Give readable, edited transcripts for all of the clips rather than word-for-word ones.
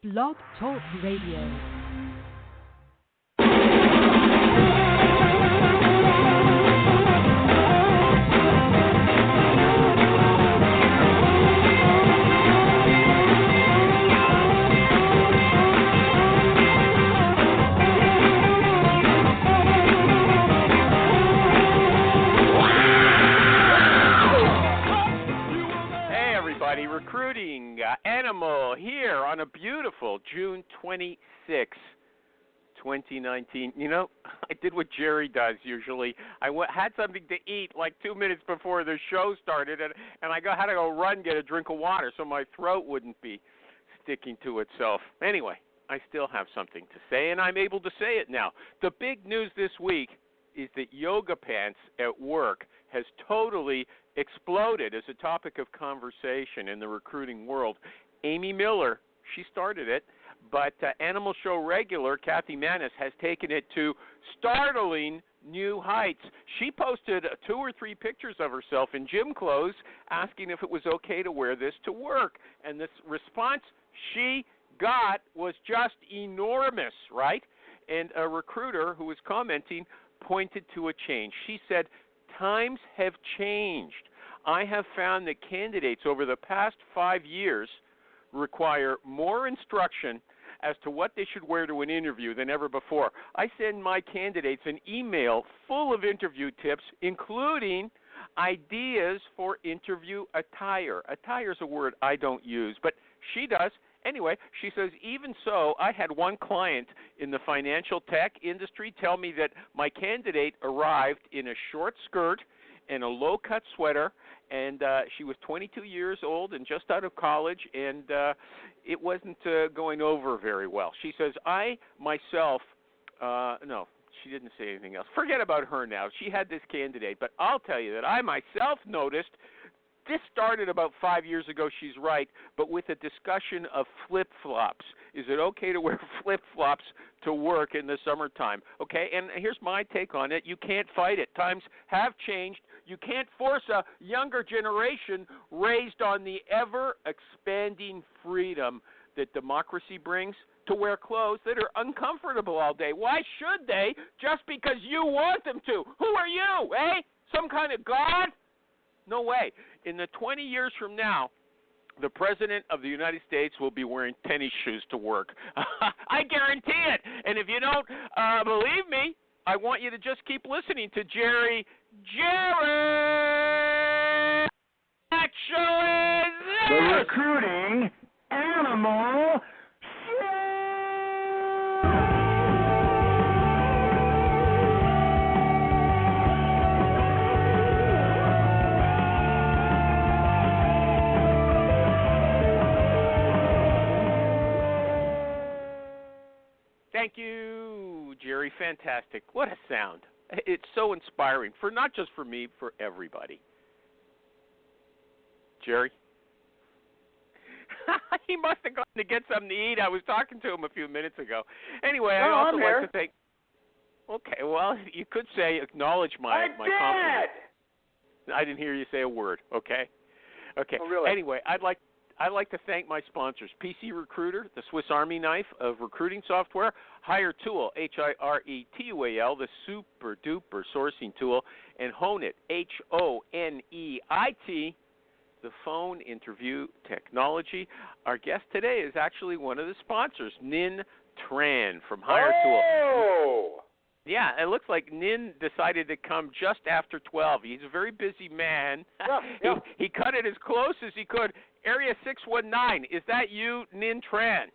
Blog Talk Radio. Recruiting Animal here on a beautiful June 26, 2019. You know, I did what Jerry does usually. I had something to eat like 2 minutes before the show started, and I had to go run get a drink of water so my throat wouldn't be sticking to itself. Anyway, I still have something to say, and I'm able to say it now. The big news this week is that yoga pants at work has totally exploded as a topic of conversation in the recruiting world. Amy Miller, she started it, but Animal Show regular Cathy Mannis has taken it to startling new heights. She posted 2 or 3 pictures of herself in gym clothes asking if it was okay to wear this to work, and this response she got was just enormous, right? And a recruiter who was commenting pointed to a change. She said, "Times have changed. I have found that candidates over the past 5 years require more instruction as to what they should wear to an interview than ever before. I send my candidates an email full of interview tips, including ideas for interview attire." Attire is a word I don't use, but she does. Anyway, she says, even so, I had one client in the financial tech industry tell me that my candidate arrived in a short skirt and a low-cut sweater, and she was 22 years old and just out of college, and it wasn't going over very well. She says, I myself, no, she didn't say anything else. Forget about her now. She had this candidate, but I'll tell you that I myself noticed this started about 5 years ago, she's right, but with a discussion of flip-flops. Is it okay to wear flip-flops to work in the summertime? Okay, and here's my take on it. You can't fight it. Times have changed. You can't force a younger generation raised on the ever-expanding freedom that democracy brings to wear clothes that are uncomfortable all day. Why should they just because you want them to? Who are you, eh? Some kind of god? No way. In the 20 years from now, the President of the United States will be wearing tennis shoes to work. I guarantee it. And if you don't believe me, I want you to just keep listening to Jerry. That show is this. The Recruiting Animal Show. Thank you, Jerry. Fantastic. What a sound. It's so inspiring, for not just for me, for everybody. Jerry? He must have gone to get something to eat. I was talking to him a few minutes ago. Anyway, I also like to thank... Okay, well, you could say acknowledge my compliment. I didn't hear you say a word, okay? Okay. Oh, really? Anyway, I'd like to thank my sponsors, PC Recruiter, the Swiss Army knife of recruiting software, Hire Tool, HIRETUAL, the super-duper sourcing tool, and Honeit, HONEIT, the phone interview technology. Our guest today is actually one of the sponsors, Nin Tran from Hire Tool. Oh! Yeah, it looks like Nin decided to come just after 12. He's a very busy man. Yeah. He cut it as close as he could. Area 619, is that you, Nin Tran?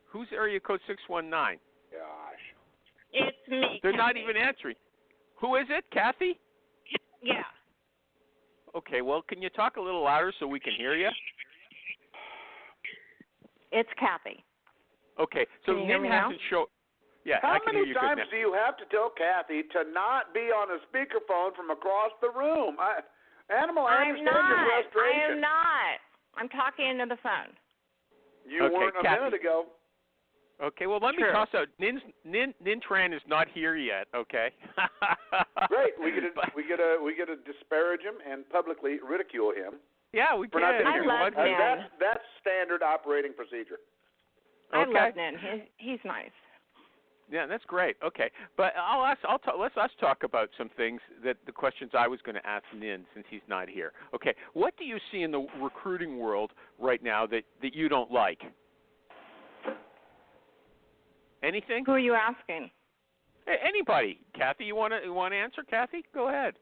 Who's area code 619? Gosh. It's me. They're Cathy. not even answering. Who is it, Cathy? Yeah. Okay, well, can you talk a little louder so we can hear you? It's Cathy. Okay, so Can you hear Nin me now? hasn't shown. Yeah, How I can hear many you good times now. do you have to tell Cathy to not be on a speakerphone from across the room? I I'm understand not. your I frustration. am not. I'm talking into the phone. You Okay, weren't a Cathy. minute ago. Okay, well, let me True. toss out. Nin Tran is not here yet, okay? Great. We get to disparage him and publicly ridicule him. Yeah, we We're not can. gonna I do love that. Nin. That's standard operating procedure. I Okay. love Nin. He's nice. Yeah, that's great. Okay, but let's us talk about some things that the questions I was going to ask Nin since he's not here. Okay, what do you see in the recruiting world right now that you don't like? Anything? Who are you asking? Anybody? Cathy, you want to answer? Cathy, go ahead.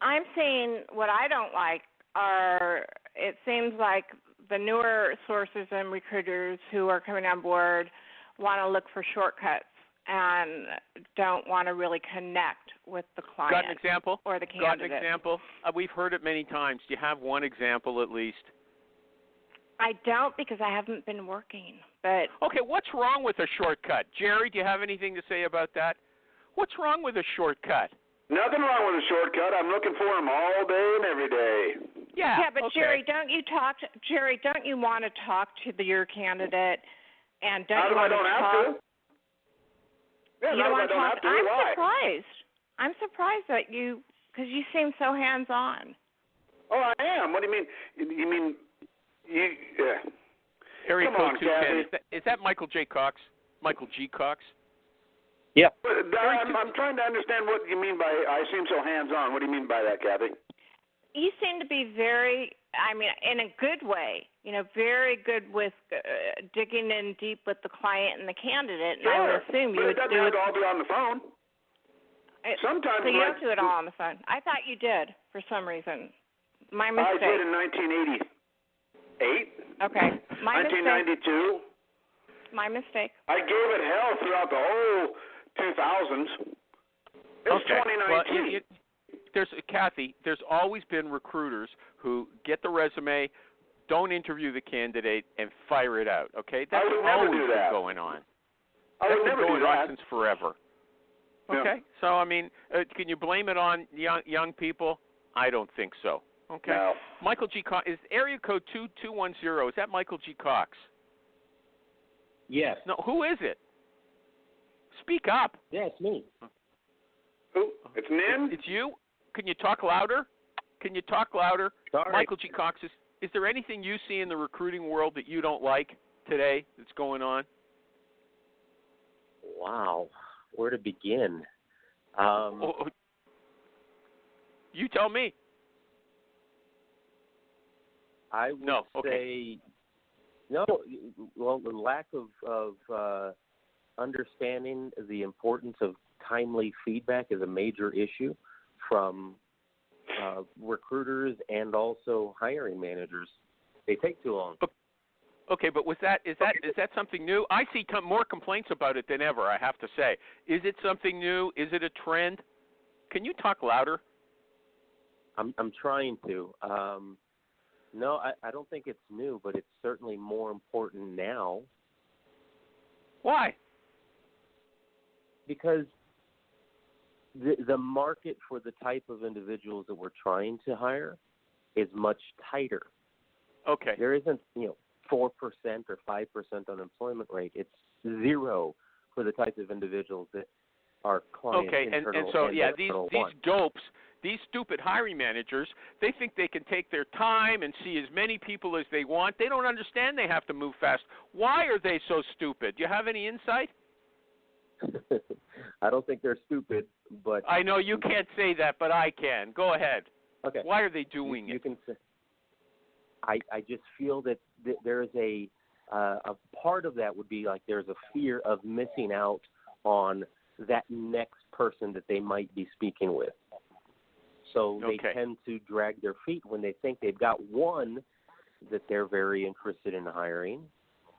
I'm saying what I don't like are, it seems like the newer sources and recruiters who are coming on board want to look for shortcuts and don't want to really connect with the client. Got an example? Or the candidate. Got an example? We've heard it many times. Do you have one example at least? I don't, because I haven't been working. But Okay, what's wrong with a shortcut? Jerry, do you have anything to say about that? What's wrong with a shortcut? Nothing wrong with a shortcut. I'm looking for them all day and every day. Yeah, but okay. Jerry, don't you want to talk to your candidate, and don't Not you if I want don't to have talk? to. Yeah, You not don't if I want to don't talk. have to. I'm Why? surprised. I'm surprised that because you seem so hands-on. Oh, I am. What do you mean? You mean you? Yeah. Area Come code on, 210. Cathy. Is that Michael J. Cox? Michael G. Cox? Yeah. But, I'm trying to understand what you mean by I seem so hands-on. What do you mean by that, Cathy? You seem to be very, I mean, in a good way, very good with digging in deep with the client and the candidate. And I would assume you would but it doesn't do have it. to all be on the phone. Sometimes So you don't do it all on the phone. I thought you did for some reason. My mistake. I did in 1988. Okay. My mistake. 1992. My mistake. I gave it hell throughout the whole 2000s. It's 2019. Well, there's Cathy. There's always been recruiters who get the resume, don't interview the candidate, and fire it out. Okay, that's always been going on. I would That's never been going do that. on since forever. Yeah. Okay, so I mean, can you blame it on young people? I don't think so. Okay. No. Michael G. Cox is area code 2210. Is that Michael G. Cox? Yes. No, who is it? Speak up. Yeah, it's me. Who? It's Nin? It's you? Can you talk louder? Can you talk louder? Sorry. Michael G. Cox, is there anything you see in the recruiting world that you don't like today that's going on? Wow. Where to begin? You tell me. I would say no. Well, the lack of understanding the importance of timely feedback is a major issue from recruiters and also hiring managers. They take too long. Okay, but is that something new? I see more complaints about it than ever, I have to say. Is it something new? Is it a trend? Can you talk louder? I'm trying to. No, I don't think it's new, but it's certainly more important now. Why? Because the market for the type of individuals that we're trying to hire is much tighter. Okay. There isn't, 4% or 5% unemployment rate. It's 0 for the type of individuals that our clients internal and so these want. dopes, these stupid hiring managers, they think they can take their time and see as many people as they want. They don't understand they have to move fast. Why are they so stupid? Do you have any insight? I don't think they're stupid, but I know you can't say that, but I can. Go ahead. Okay. Why are they doing you it? Can say, I just feel that there is a part of that would be like there's a fear of missing out on that next person that they might be speaking with. So they tend to drag their feet when they think they've got one that they're very interested in hiring,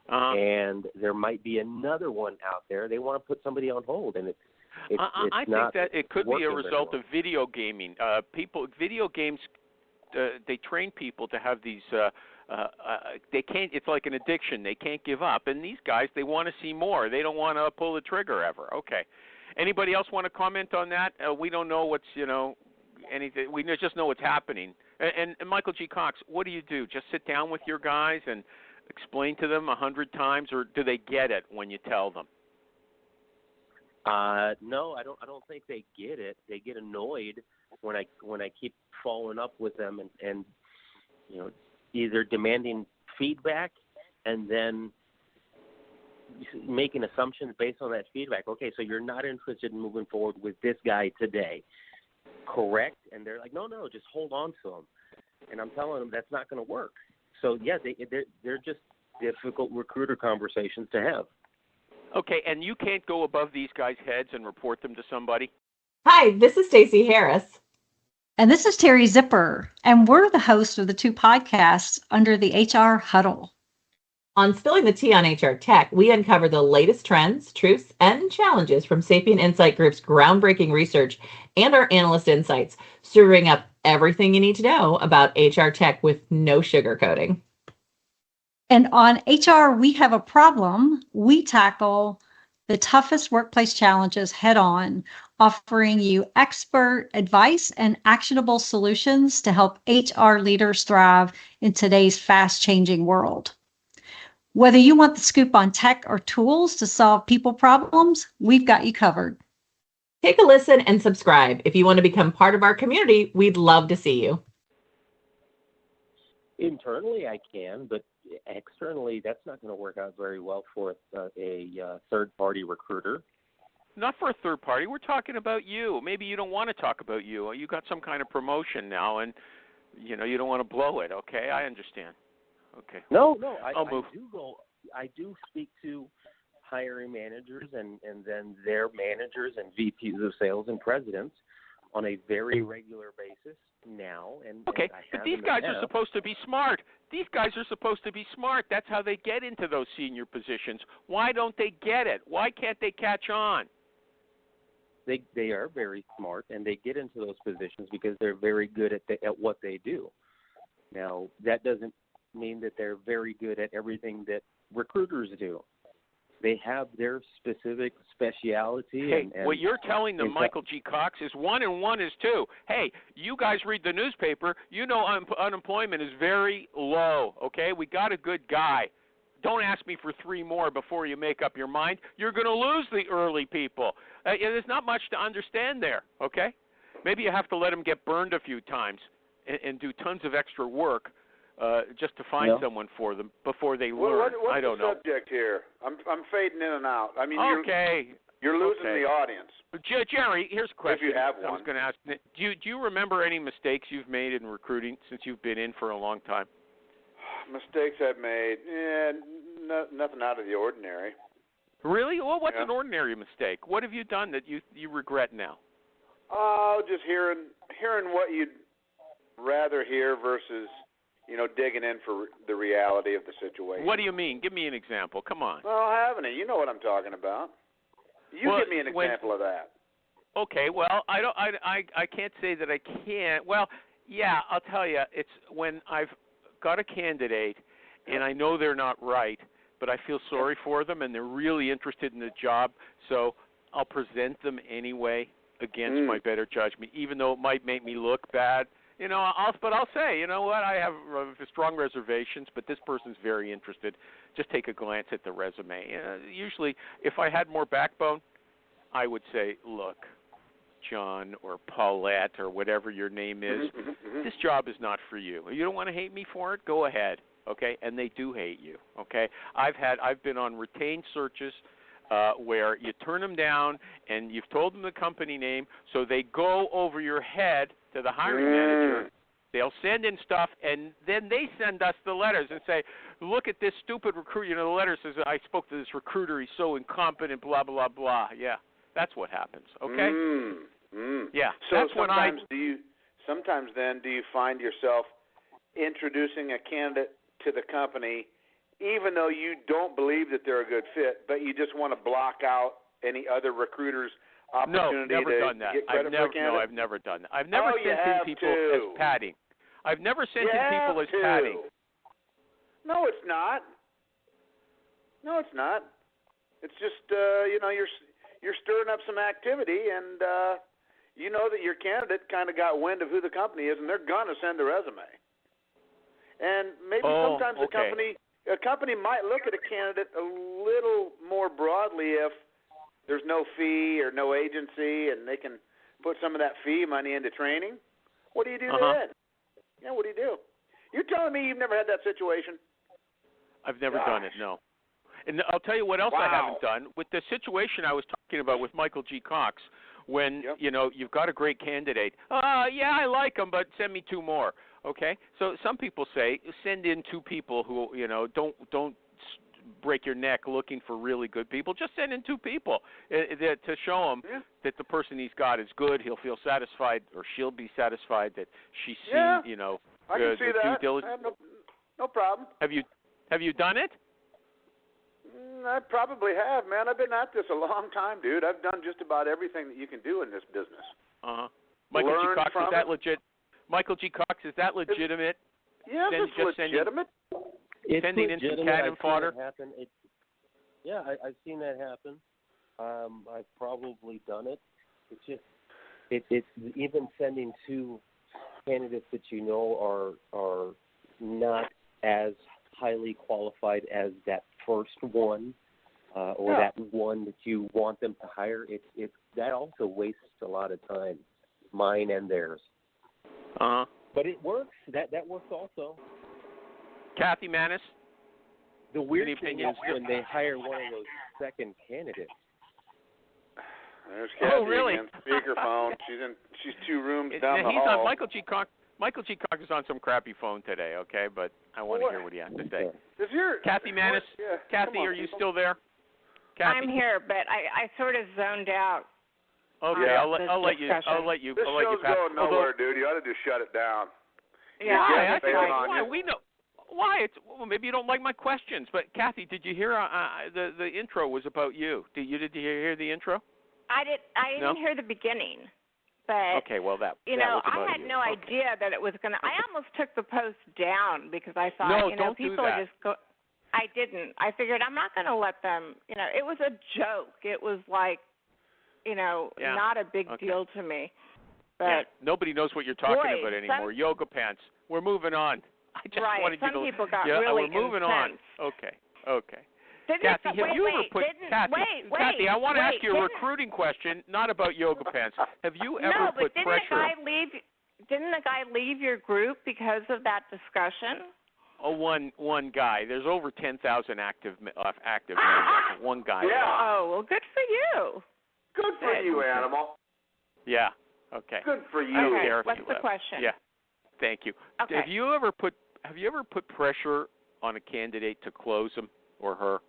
and there might be another one out there. They want to put somebody on hold, and I think that it could be a result of video gaming. Video games, they train people to have these. They can't. It's like an addiction. They can't give up. And these guys, they want to see more. They don't want to pull the trigger ever. Okay. Anybody else want to comment on that? We don't know what's anything. We just know what's happening. And Michael G. Cox, what do you do? Just sit down with your guys and explain to them 100 times, or do they get it when you tell them? No, I don't think they get it. They get annoyed when I keep following up with them and either demanding feedback and then making assumptions based on that feedback. Okay, so you're not interested in moving forward with this guy today, correct? And they're like, no, just hold on to him. And I'm telling them that's not going to work. So, yeah, they're just difficult recruiter conversations to have. Okay, and you can't go above these guys' heads and report them to somebody? Hi, this is Stacey Harris. And this is Terry Zipper, and we're the host of the two podcasts under the HR Huddle. On Spilling the Tea on HR Tech, we uncover the latest trends, truths, and challenges from Sapient Insight Group's groundbreaking research and our analyst insights, serving up everything you need to know about HR tech with no sugarcoating. And on HR We Have a Problem, we tackle the toughest workplace challenges head on, offering you expert advice and actionable solutions to help HR leaders thrive in today's fast-changing world. Whether you want the scoop on tech or tools to solve people problems, we've got you covered. Take a listen and subscribe. If you want to become part of our community, we'd love to see you. Internally, I can, but externally, that's not going to work out very well for a third-party recruiter. Not for a third party. We're talking about you. Maybe you don't want to talk about you. You got some kind of promotion now, and you don't want to blow it. Okay, I understand. Okay. No, I do speak to hiring managers and then their managers and VPs of sales and presidents on a very regular basis now. Okay, but these guys are supposed to be smart. These guys are supposed to be smart. That's how they get into those senior positions. Why don't they get it? Why can't they catch on? They are very smart, and they get into those positions because they're very good at what they do. Now, that doesn't mean that they're very good at everything that recruiters do. They have their specific speciality. Hey, what you're telling them, Michael G. Cox, is 1 and 1 is 2. Hey, you guys read the newspaper. You know unemployment is very low, okay? We got a good guy. Don't ask me for 3 more before you make up your mind. You're going to lose the early people. There's not much to understand there, okay? Maybe you have to let them get burned a few times and do tons of extra work just to find someone for them before they learn. What's I don't the know. subject here? I'm fading in and out. I mean, you're losing the audience. Jerry, here's a question. If you have one. I was going to ask. Do you remember any mistakes you've made in recruiting since you've been in for a long time? Mistakes I've made? Nothing out of the ordinary. Really? Well, what's an ordinary mistake? What have you done that you regret now? Oh, just hearing what you'd rather hear versus digging in for the reality of the situation. What do you mean? Give me an example. Come on. Well, haven't you? You know what I'm talking about. Give me an example of that. Okay. Well, I can't say that I can't. Well, yeah, I'll tell you. It's when I've got a candidate and I know they're not right, but I feel sorry for them and they're really interested in the job, so I'll present them anyway against my better judgment, even though it might make me look bad. I'll say, you know what, I have strong reservations, but this person's very interested. Just take a glance at the resume. Usually, if I had more backbone, I would say, look, John or Paulette or whatever your name is, this job is not for you. You don't want to hate me for it? Go ahead, okay? And they do hate you, okay? I've been on retained searches where you turn them down and you've told them the company name, so they go over your head to the hiring manager. They'll send in stuff, and then they send us the letters and say, look at this stupid recruiter. The letter says, I spoke to this recruiter. He's so incompetent, blah, blah, blah. Yeah, that's what happens, okay? Yeah, so that's when sometimes do you find yourself introducing a candidate to the company even though you don't believe that they're a good fit, but you just want to block out any other recruiter's opportunity to get credit for a candidate? No, I've never done that. I've never sent in people as padding. I've never sent in people as padding. No, it's not. It's just you're stirring up some activity, and you know that your candidate kind of got wind of who the company is, and they're gonna send a resume. And maybe sometimes a company might look at a candidate a little more broadly if there's no fee or no agency, and they can put some of that fee money into training. What do you do then? Yeah, what do you do? You're telling me you've never had that situation? I've never done it, no. And I'll tell you what else I haven't done. With the situation I was talking about with Michael G. Cox, when, you've got a great candidate. Yeah, I like him, but send me 2 more, okay? So some people say send in 2 people who, don't break your neck looking for really good people. Just send in 2 people to show him that the person he's got is good. He'll feel satisfied, or she'll be satisfied that she's seen, I can see that. due I have no problem. Have you done it? I probably have, man. I've been at this a long time, dude. I've done just about everything that you can do in this business. Michael G. Cox, is that legit? Michael G. Cox, is that legitimate? Yes, it's legitimate. Sending in some cannon fodder? I've seen that happen. I've probably done it. It's just, it's even sending 2 candidates that are not as highly qualified as that first one, or that one that you want them to hire. It that also wastes a lot of time, mine and theirs. But it works. That works also. Cathy, Mannis? The weird thing is when they hire one of those second candidates. There's Cathy really? again. Speakerphone. She's 2 rooms down the hall. He's on Michael G. Cox. Michael G. Cox is on some crappy phone today, okay? But I want to hear what he has to say. Cathy Mannis, Cathy, are you still there? Cathy? I'm here, but I sort of zoned out. Okay, I'll let you. This show's going nowhere, dude. You ought to just shut it down. Yeah, why? We know. Why? Maybe you don't like my questions, but Cathy, did you hear the intro was about you? Did you hear the intro? I didn't hear the beginning. But okay, well that was about I had no idea that it was gonna. I almost took the post down because I thought don't people do that. are just go. I didn't. I figured I'm not gonna let them. It was a joke. It was like, not a big deal to me. But nobody knows what you're talking about anymore. Yoga pants. We're moving on. I just wanted some you to. people got really we're moving on. Okay. Cathy, have you ever put Cathy, I want to ask you a recruiting question, not about yoga pants. Have you ever put pressure? Didn't the guy leave your group because of that discussion? Oh, one guy. There's over 10,000 active members. One guy. Yeah. Oh, well, good for you. Good for you, animal. Yeah. Okay. Good for you. Okay. What's the question? Yeah. Thank you. Okay. Have you ever put pressure on a candidate to close him or her?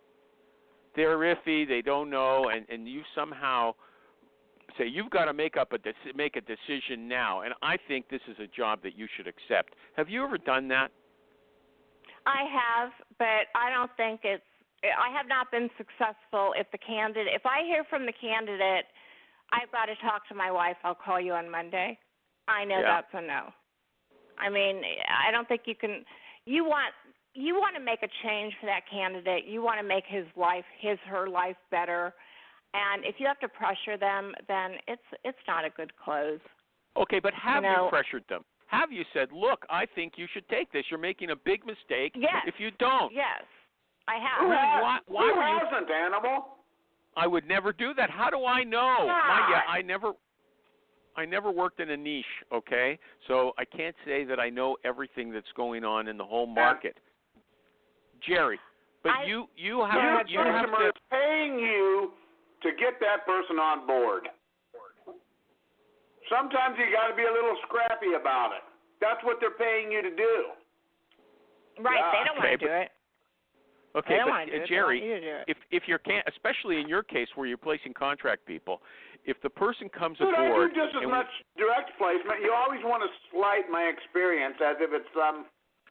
They're iffy, they don't know, and you somehow say you've got to make a decision now, and I think this is a job that you should accept. Have you ever done that? I have, but I don't think I have not been successful if I hear from the candidate, I've got to talk to my wife, I'll call you on Monday. I know that's a no. I mean, I don't think you can. You want to make a change for that candidate. You want to make her life better. And if you have to pressure them, then it's not a good close. Okay, but have you pressured them? Have you said, look, I think you should take this. You're making a big mistake if you don't. Yes, I have. Who hasn't, animal? I would never do that. How do I know? I never worked in a niche, okay? So I can't say that I know everything that's going on in the whole market. Jerry, but you have customer is paying you to get that person on board. Sometimes you got to be a little scrappy about it. That's what they're paying you to do. Right? They don't want to do it. Okay, but Jerry, if you're especially in your case where you're placing contract people, if the person comes aboard, I do just as much direct placement. You always want to slight my experience as if it's some.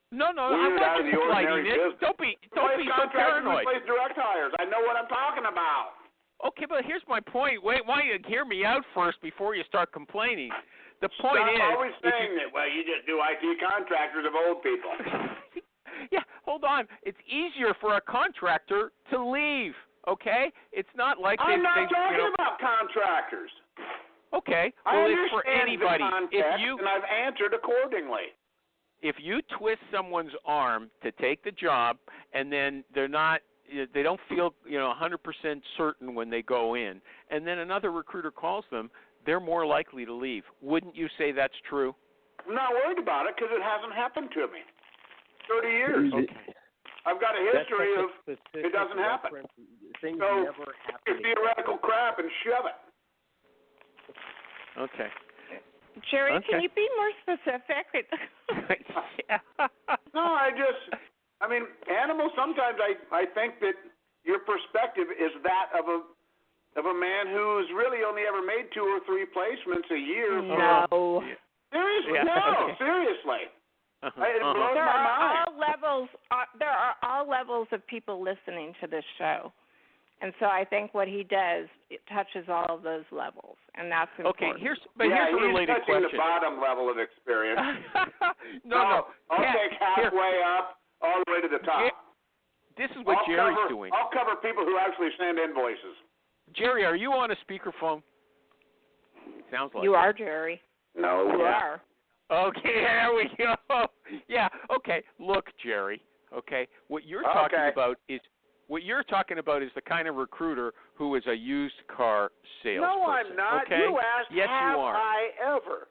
No, I want you slighting it. Don't be so paranoid. Place direct hires. I know what I'm talking about. Okay, but here's my point. Wait, why don't you hear me out first before you start complaining? The point is, always saying that. Well, you just do IT contractors of old people. Yeah, hold on. It's easier for a contractor to leave. Okay, it's not like I'm not talking about contractors. Okay, well, I understand for anybody, the context, and I've answered accordingly. If you twist someone's arm to take the job, and then they don't feel 100% certain when they go in, and then another recruiter calls them, they're more likely to leave. Wouldn't you say that's true? I'm not worried about it because it hasn't happened to me. 30 years. Okay. I've got a history of it doesn't happen. Things So never happen. it's theoretical crap and shove it. Okay. Jerry, Okay. can you be more specific? Yeah. No, I mean, animals. Sometimes I think that your perspective is that of a man who's really only ever made 2 or 3 placements a year. No. Seriously, Yeah. no, Okay. seriously. Uh-huh. It blows There my are mind. there are all levels of people listening to this show. And so I think what he does, it touches all of those levels, and that's important. Okay, here's a He's related touching question. the bottom level of experience. no. I'll take halfway up all the way to the top. This is what Jerry's doing. I'll cover people who actually send invoices. Jerry, are you on a speakerphone? Sounds like You it. are, Jerry. No. You are. Okay, there we go. Yeah, okay. Look, Jerry, okay, what you're talking about is the kind of recruiter who is a used car salesperson. No, I'm not. Okay? You asked, yes, have you are. I ever?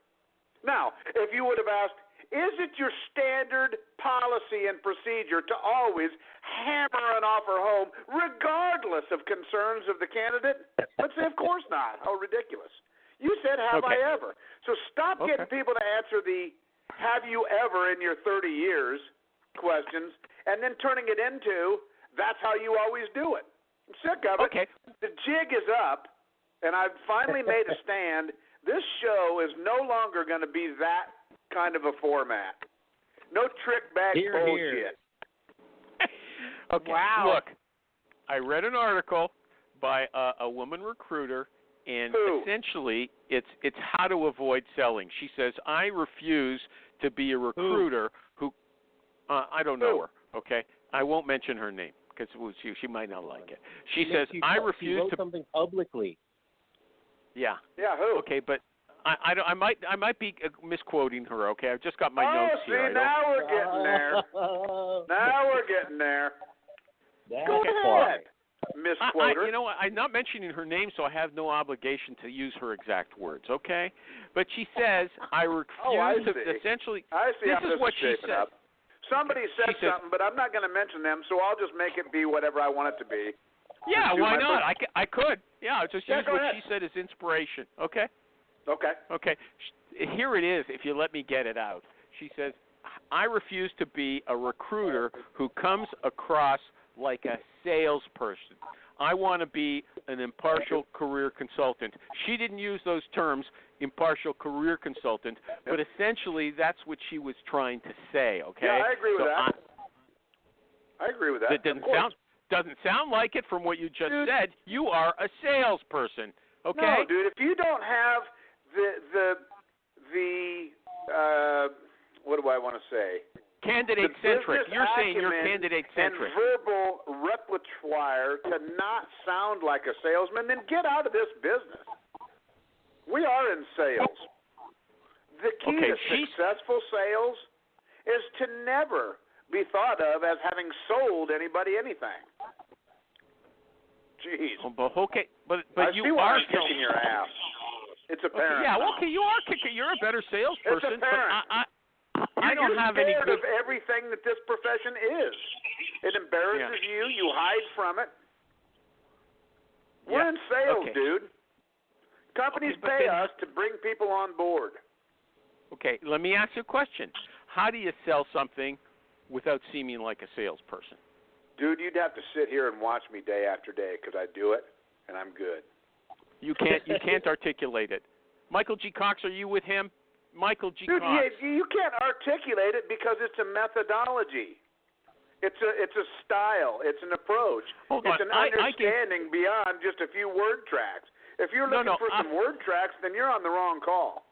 Now, if you would have asked, is it your standard policy and procedure to always hammer an offer home regardless of concerns of the candidate? I'd say, of course not. How ridiculous. You said, have I ever? So stop getting people to answer the have you ever in your 30 years questions and then turning it into that's how you always do it. I'm sick of it. Okay. The jig is up, and I've finally made a stand. This show is no longer going to be that kind of a format. No trick bag bullshit. Okay. Wow. Look, I read an article by a woman recruiter, and essentially it's how to avoid selling. She says, I refuse to be a recruiter who I don't know her, okay? I won't mention her name because she might not like it. She says, I refuse wrote to something publicly. Yeah. Yeah, who? Okay, but I might be misquoting her, okay? I've just got my notes here. Now we're getting there. Now we're getting there. Go ahead, misquoter. You know what? I'm not mentioning her name, so I have no obligation to use her exact words, okay? But she says, I refuse to essentially. I see this how is what she shaping says. up. Somebody said She says, something, but I'm not going to mention them, so I'll just make it be whatever I want it to be. Yeah, Do why my not? best. I could. Yeah, I'll just use go what ahead. she said as inspiration, okay? Okay. Okay. Here it is, if you let me get it out. She says, I refuse to be a recruiter who comes across like a salesperson. I want to be an impartial career consultant. She didn't use those terms, impartial career consultant, but essentially that's what she was trying to say, okay? Yeah, I agree with so that. I agree with that. It doesn't sound like it from what you just said. You are a salesperson, okay? No, dude, if you don't have the what do I want to say? Candidate-centric. You're saying you're candidate-centric. And verbal repertoire to not sound like a salesman, then get out of this business. We are in sales. The key to successful sales is to never be thought of as having sold anybody anything. Jeez. But I you see why are I'm kicking your ass. It's apparent. You are kicking. You're a better salesperson. It's apparent. But I don't have any You're good. scared of everything that this profession is. It embarrasses you. You hide from it. We're in sales, dude. Companies pay us to bring people on board. Okay, let me ask you a question. How do you sell something without seeming like a salesperson? Dude, you'd have to sit here and watch me day after day because I do it, and I'm good. You can't articulate it. Michael G. Cox, are you with him? Michael G. Dude, Cox. you can't articulate it because it's a methodology. It's a style. It's an approach. Hold it's on. an understanding beyond just a few word tracks. If you're looking for some word tracks, then you're on the wrong call.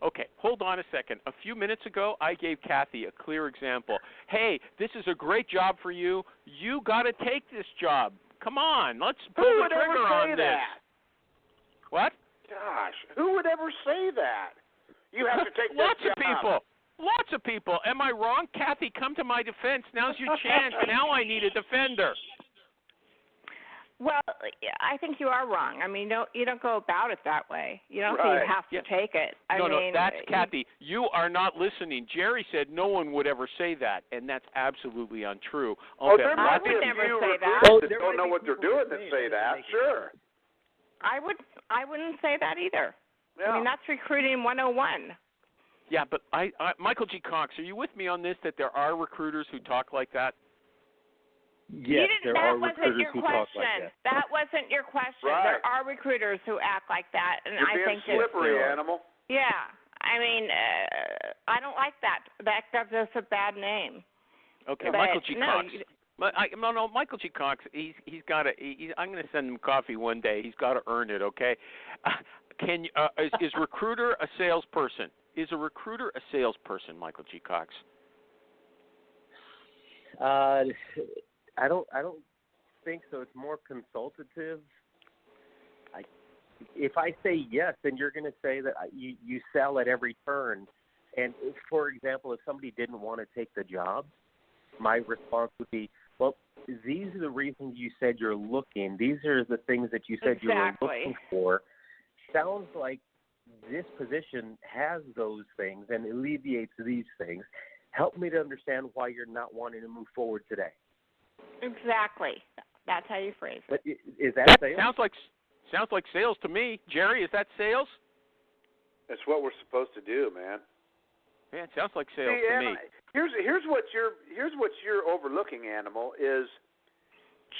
Okay, hold on a second. A few minutes ago, I gave Cathy a clear example. Hey, this is a great job for you. You got to take this job. Come on, let's pull the trigger on this. That? What? Gosh, who would ever say that? You have to take Lots this of job. people. Lots of people. Am I wrong? Cathy, come to my defense. Now's your chance. Now I need a defender. Well, I think you are wrong. I mean, you don't go about it that way. You don't say you have to take it. No, that's Cathy. You are not listening. Jerry said no one would ever say that, and that's absolutely untrue. Oh, there might be a never few say recruiters that. that don't know what they're doing that say that. Sure. I wouldn't say that either. Yeah. I mean, that's recruiting 101. Yeah, but Michael G. Cox, are you with me on this, that there are recruiters who talk like that? Yes, there are recruiters who talk like that. That wasn't your question. Right. There are recruiters who act like that, and You're I being think slippery, animal. Yeah, I mean, I don't like that. That gives us a bad name. Okay, But Michael G. no, Cox. No, Michael G. Cox. He's got to. I'm going to send him coffee one day. He's got to earn it. Okay. Is recruiter a salesperson? Is a recruiter a salesperson, Michael G. Cox? I don't think so. It's more consultative. If I say yes, then you're going to say that you sell at every turn. And if, for example, if somebody didn't want to take the job, my response would be, well, these are the reasons you said you're looking. These are the things that you said you were looking for. Sounds like this position has those things and alleviates these things. Help me to understand why you're not wanting to move forward today. Exactly. That's how you phrase it. But is that sales? Sounds like sales to me. Jerry, is that sales? That's what we're supposed to do, man. Yeah, it sounds like sales to me. Here's what you're overlooking, animal, is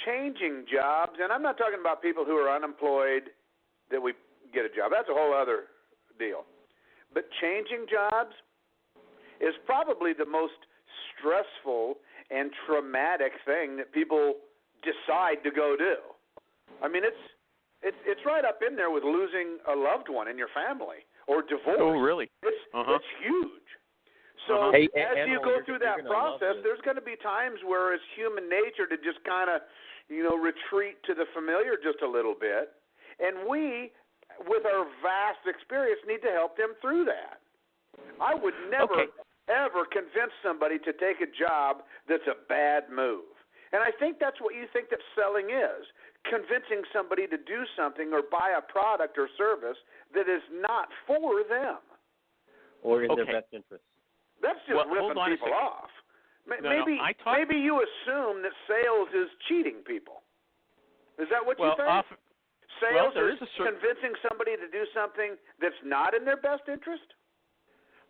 changing jobs. And I'm not talking about people who are unemployed that we get a job. That's a whole other deal. But changing jobs is probably the most stressful and traumatic thing that people decide to go do. I mean, it's right up in there with losing a loved one in your family or divorce. Oh, really? It's huge. So as you go through that process, there's going to be times where it's human nature to just kind of, retreat to the familiar just a little bit. And we, with our vast experience, need to help them through that. I would never, ever convince somebody to take a job that's a bad move. And I think that's what you think that selling is, convincing somebody to do something or buy a product or service that is not for them. Or in their best interest. That's just ripping people off. Maybe you assume that sales is cheating people. Is that what you think? Sales is convincing somebody to do something that's not in their best interest?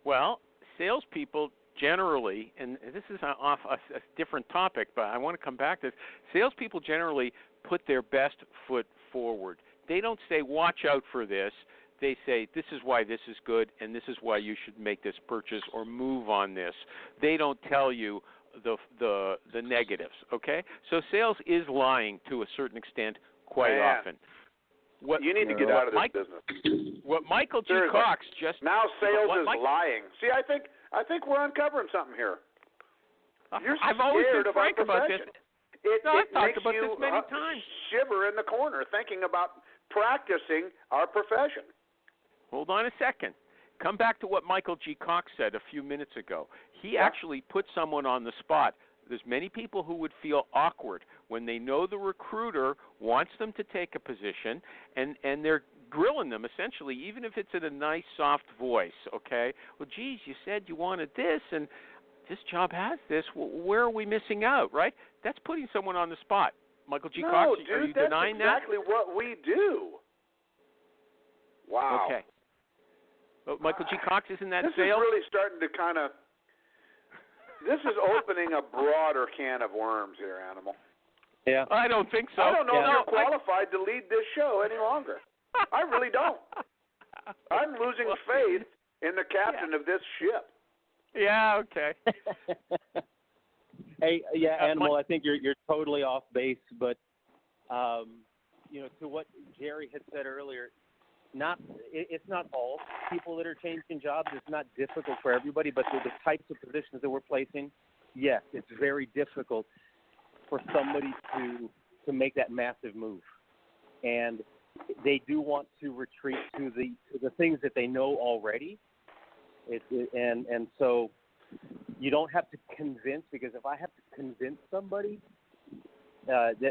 Well, salespeople generally, and this is off a different topic, but I want to come back to this. Salespeople generally put their best foot forward. They don't say, watch out for this. They say, this is why this is good, and this is why you should make this purchase or move on this. They don't tell you the negatives, okay? So sales is lying to a certain extent quite often. You need to get out of this business. What Michael G. Cox just... Now sales is lying. See, I think we're uncovering something here. You're I've always been frank about this. It I've talked makes about you this many times. Shiver in the corner thinking about practicing our profession. Hold on a second. Come back to what Michael G. Cox said a few minutes ago. He actually put someone on the spot. There's many people who would feel awkward when they know the recruiter wants them to take a position and they're grilling them essentially, even if it's in a nice, soft voice, okay? Well, geez, you said you wanted this and this job has this. Well, where are we missing out, right? That's putting someone on the spot. Michael G. Cox, are you denying that? No, dude, that's exactly what we do. Wow. Okay. But Michael G. Cox, isn't that this sales? This is really starting to kind of... This is opening a broader can of worms here, Animal. Yeah. I don't think so. I don't know if you're qualified to lead this show any longer. I really don't. I'm losing faith in the captain of this ship. Yeah, okay. Hey, Animal, I think you're totally off base, but to what Jerry had said earlier, it's not all people that are changing jobs. It's not difficult for everybody, but the types of positions that we're placing, yes, it's very difficult for somebody to make that massive move, and they do want to retreat to the things that they know already. And so you don't have to convince, because if I have to convince somebody,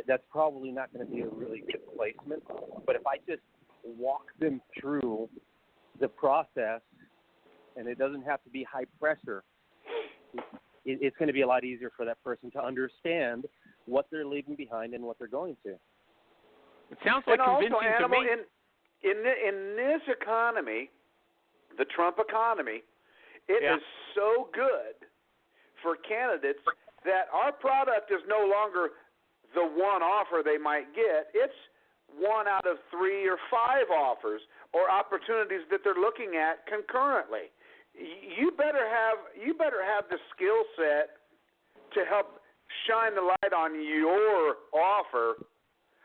that's probably not going to be a really good placement. But if I just walk them through the process, and it doesn't have to be high pressure, it's going to be a lot easier for that person to understand what they're leaving behind and what they're going to. It sounds like convincing also, Animal, to me. In this economy, the Trump economy, it is so good for candidates that our product is no longer the one offer they might get. It's 1 out of 3 or 5 offers or opportunities that they're looking at concurrently. You better have the skill set to help shine the light on your offer,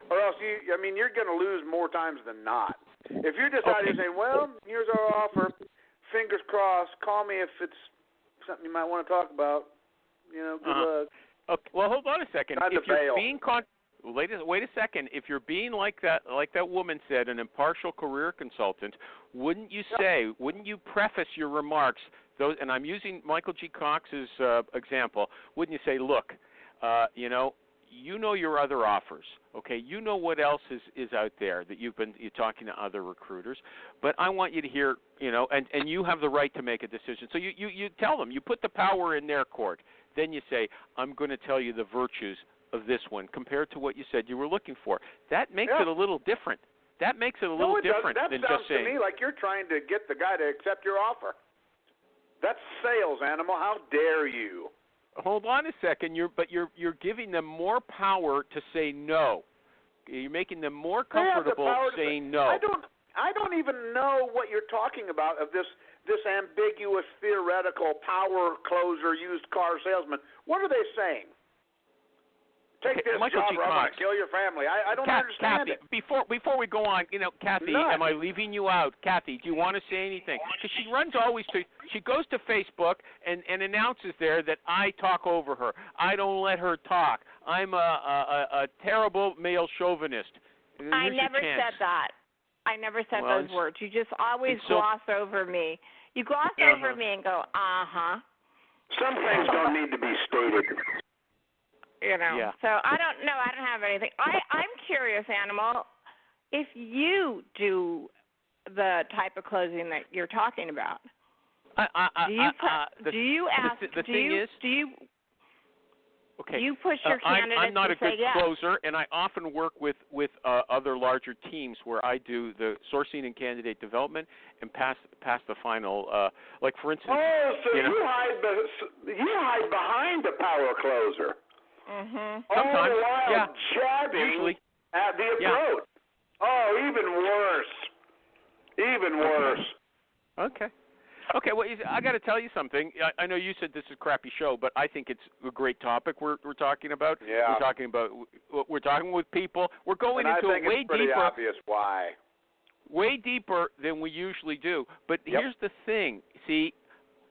or else you're going to lose more times than not. If you're just out here saying, "Well, here's our offer, fingers crossed, call me if it's something you might want to talk about," good luck. Okay. Well, hold on a second. Time if to you're bail. being wait a second. If you're being like that woman said, an impartial career consultant, wouldn't you preface your remarks? And I'm using Michael G. Cox's example. Wouldn't you say, look, you know your other offers, okay? You know what else is out there that you're talking to other recruiters, but I want you to hear, and you have the right to make a decision. So you tell them, you put the power in their court. Then you say, I'm going to tell you the virtues of this one compared to what you said you were looking for. That makes it a little different. That makes it a little different than just saying. That sounds to me like you're trying to get the guy to accept your offer. That's sales, Animal. How dare you? Hold on a second. You're giving them more power to say no. You're making them more comfortable saying no. I don't even know what you're talking about of this ambiguous, theoretical power closer, used car salesman. What are they saying? Take this Michael job G. or I'm going Cox. to kill your family. I don't understand Kathy, it. Before we go on, Cathy, am I leaving you out? Kathy, do you want to say anything? Because she goes to Facebook and announces there that I talk over her. I don't let her talk. I'm a terrible male chauvinist. I never said that. I never said those words. You just always gloss over me. You gloss over me and go, Some things don't need to be stated. Yeah. So I don't know. I don't have anything. I'm curious, Animal, if you do the type of closing that you're talking about. Do you push your candidates I'm not to a good say yes? closer, and I often work with other larger teams where I do the sourcing and candidate development and pass the final. Like for instance, you hide behind the power closer. Mm-hmm. Sometimes, all the while jabbing usually at the approach. Oh, even worse. Okay. Well, I got to tell you something. I know you said this is a crappy show, but I think it's a great topic we're talking about. Yeah. We're talking with people. We're going into it way it's pretty deeper. obvious why. Way deeper than we usually do. But here's the thing. See,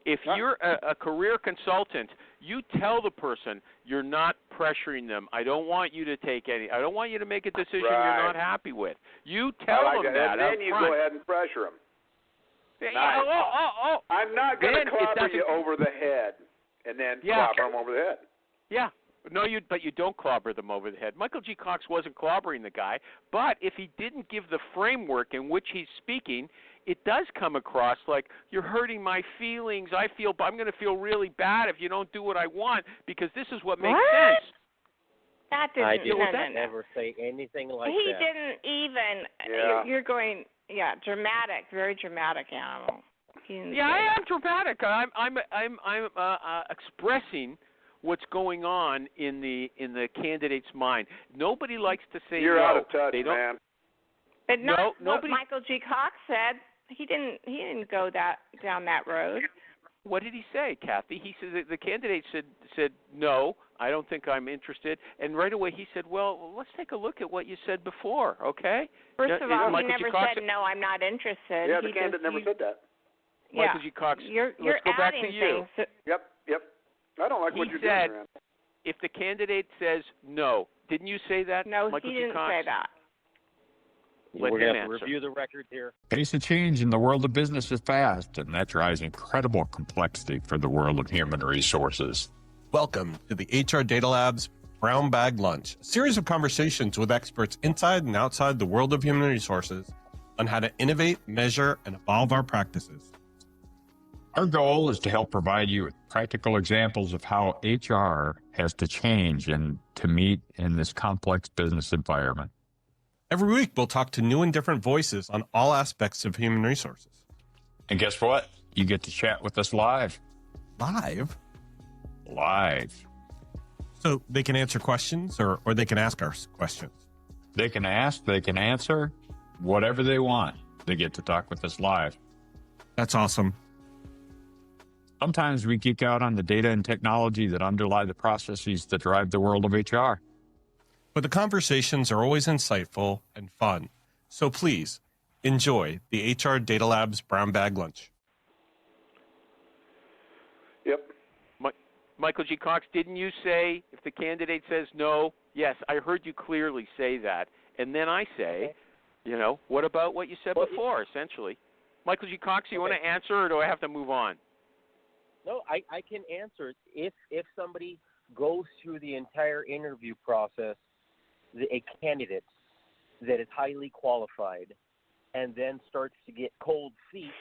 if you're a career consultant, you tell the person you're not pressuring them. I don't want you to take any. I don't want you to make a decision you're not happy with. You tell them that. And then you go ahead and pressure them. Nice. I'm not going to clobber you over the head and then clobber them over the head. Yeah. No, but you don't clobber them over the head. Michael G. Cox wasn't clobbering the guy, but if he didn't give the framework in which he's speaking, it does come across like you're hurting my feelings. I'm going to feel really bad if you don't do what I want because this is what makes sense. That didn't. I didn't never say anything like he that. He didn't even. Yeah. You're going. Yeah, dramatic, very dramatic, Animal. I am dramatic. I'm expressing what's going on in the candidate's mind. Nobody likes to say you're no. Out of touch, man. But what Michael G. Cox said. He didn't go down that road. What did he say, Cathy? He said the candidate said no. I don't think I'm interested. And right away he said, well, let's take a look at what you said before, okay? First of all, he never said, no, I'm not interested. Yeah, the candidate never said that. Michael G. Cox, you're let's go back to adding you. Things. Yep. I don't like what you're doing, man. If the candidate says no, didn't you say that, No, Michael he G. didn't Cox? say that. We're going to have to answer. review the record here. Pace of change in the world of business is fast, and that drives incredible complexity for the world of human resources. Welcome to the HR Data Lab's Brown Bag Lunch, a series of conversations with experts inside and outside the world of human resources on how to innovate, measure, and evolve our practices. Our goal is to help provide you with practical examples of how HR has to change and to meet in this complex business environment. Every week, we'll talk to new and different voices on all aspects of human resources. And guess what? You get to chat with us live. Live? Live. So they can answer questions or they can ask us questions. They can ask, they can answer, whatever they want. They get to talk with us live. That's awesome. Sometimes we geek out on the data and technology that underlie the processes that drive the world of HR. But the conversations are always insightful and fun. So please enjoy the HR Data Labs Brown Bag Lunch. Yep. Michael G. Cox, didn't you say if the candidate says no? Yes, I heard you clearly say that. And then I say, what about what you said before, essentially? Michael G. Cox, you want to answer or do I have to move on? No, I can answer. If somebody goes through the entire interview process, a candidate that is highly qualified, and then starts to get cold feet,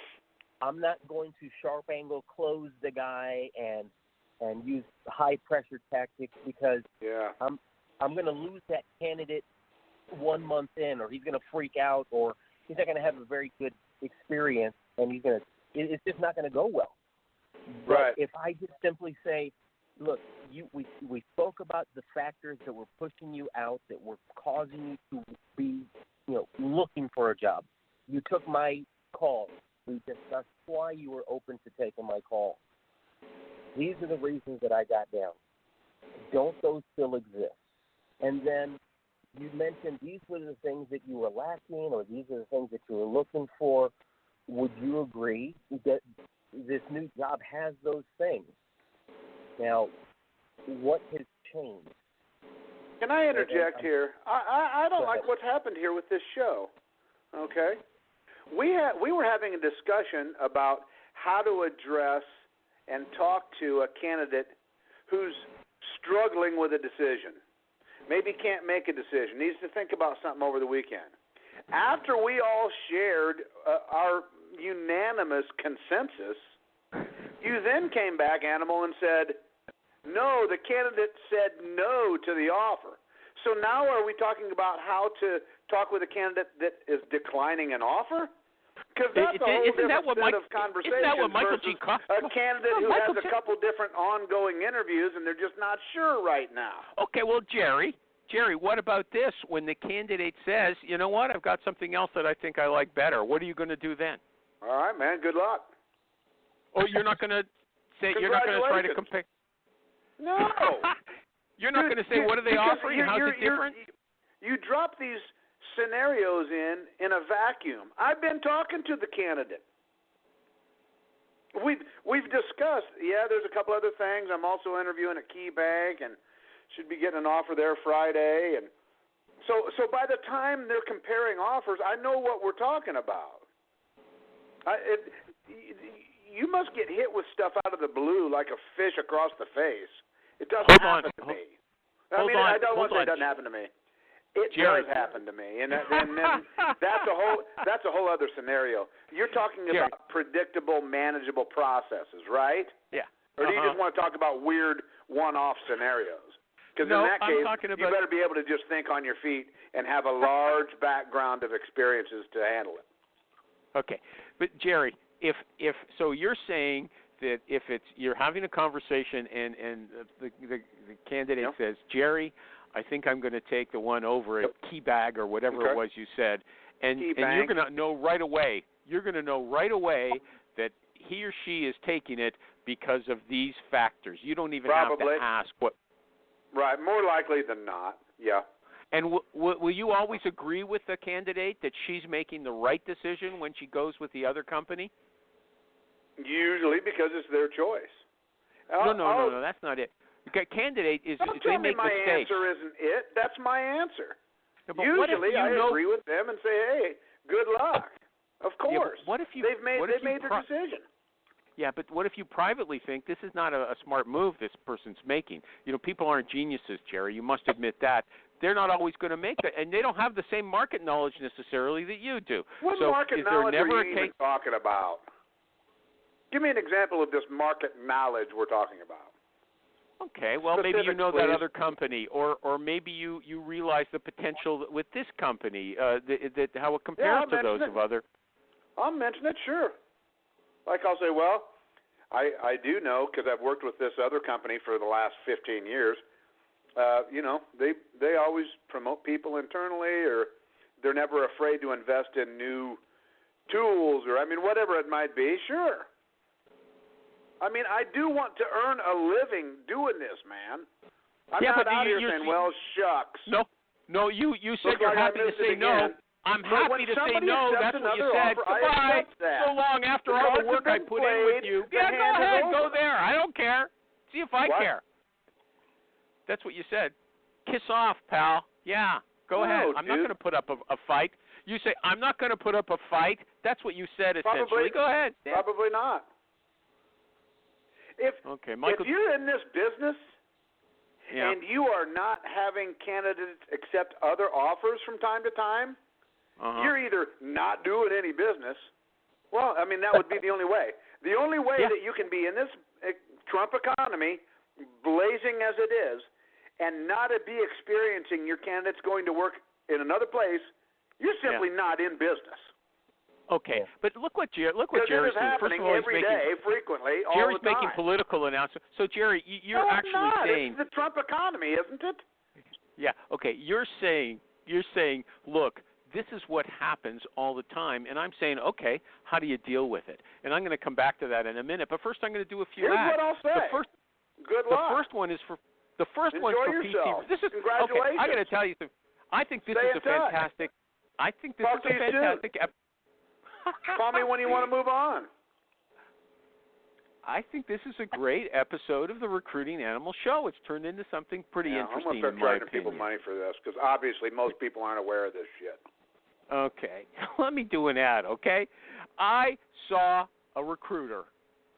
I'm not going to sharp angle close the guy and use high pressure tactics because I'm going to lose that candidate 1 month in, or he's going to freak out, or he's not going to have a very good experience, and it's just not going to go well. But if I just simply say, look, we spoke about the factors that were pushing you out, that were causing you to be, looking for a job. You took my call. We discussed why you were open to taking my call. These are the reasons that I got down. Don't those still exist? And then you mentioned these were the things that you were lacking, or these are the things that you were looking for. Would you agree that this new job has those things? Now, what has changed? Can I interject here? I don't like what's happened here with this show. Okay, we were having a discussion about how to address and talk to a candidate who's struggling with a decision. Maybe can't make a decision, needs to think about something over the weekend. After we all shared our unanimous consensus, you then came back, Animal, and said, no, the candidate said no to the offer. So now are we talking about how to talk with a candidate that is declining an offer? Because that's a whole different set of conversations versus a candidate who has a couple different ongoing interviews and they're just not sure right now. Okay, well, Jerry, what about this? When the candidate says, you know what, I've got something else that I think I like better, what are you going to do then? All right, man, good luck. Or you're not going to say, you're not going to try to compare? No. You're not going to say, what are they offering? How's it different? You drop these scenarios in a vacuum. I've been talking to the candidate. We've discussed, there's a couple other things. I'm also interviewing at Key Bank and should be getting an offer there Friday. And so by the time they're comparing offers, I know what we're talking about. You must get hit with stuff out of the blue like a fish across the face. It doesn't happen to me. I don't want to say it doesn't happen to me. It does happen to me, and then that's a whole other scenario. You're talking about predictable, manageable processes, right? Yeah. Or do you just want to talk about weird one-off scenarios? Because in that case, you better be able to just think on your feet and have a large background of experiences to handle it. Okay, but Jerry, if so, you're saying that if you're having a conversation and the candidate says, Jerry, I think I'm going to take the one over at Key Bag or whatever it was you said, and you're going to know right away. You're going to know right away that he or she is taking it because of these factors. You don't even have to ask what. Right, more likely than not. Yeah. And will you always agree with the candidate that she's making the right decision when she goes with the other company? Usually, because it's their choice. No, that's not it. The candidate is they make my mistakes. Answer isn't it. That's my answer. No, usually, I agree with them and say, "Hey, good luck." Of course. What if you? They've made their decision. Yeah, but what if you privately think this is not a smart move this person's making? You know, people aren't geniuses, Jerry. You must admit that. They're not always going to make it, and they don't have the same market knowledge necessarily that you do. What so market is knowledge there never are you even talking about? Give me an example of this market knowledge we're talking about. Okay, well, maybe you know that other company, or maybe you realize the potential with this company, that how it compares to those of other. I'll mention it, sure. Like I'll say, well, I do know because I've worked with this other company for the last 15 years. You know, they always promote people internally, or they're never afraid to invest in new tools, or I mean, whatever it might be. Sure. I mean, I do want to earn a living doing this, man. I'm not out here saying, well, shucks. No, you said you're happy to say no. I'm happy to say no. That's what you said. Goodbye. So long after all the work I put in with you. Yeah, go ahead. Go there. I don't care. See if I care. That's what you said. Kiss off, pal. Yeah, go ahead. I'm not going to put up a fight. You say, I'm not going to put up a fight. That's what you said, essentially. Go ahead. Yeah. Probably not. If you're in this business and you are not having candidates accept other offers from time to time, you're either not doing any business. Well, I mean, that would be the only way. The only way that you can be in this Trump economy, blazing as it is, and not be experiencing your candidates going to work in another place, you're simply not in business. Okay, but look what Jerry's doing. First of all, every day, frequently, all Jerry's the time. making political announcements. So, Jerry, you're actually saying it's the Trump economy, isn't it? Yeah. Okay. You're saying, look, this is what happens all the time, and I'm saying, okay, how do you deal with it? And I'm going to come back to that in a minute. But first, I'm going to do a few Here's ads. what I'll say. Good luck. The first one is for yourself. PC. This is Congratulations. Okay, I got to tell you something. I think this is a fantastic. I think this is a fantastic. Call me when you want to move on. I think this is a great episode of the Recruiting Animal Show. It's turned into something pretty interesting, in my opinion. I'm going to start charging people money for this because obviously most people aren't aware of this shit. Okay. Let me do an ad, okay? I saw a recruiter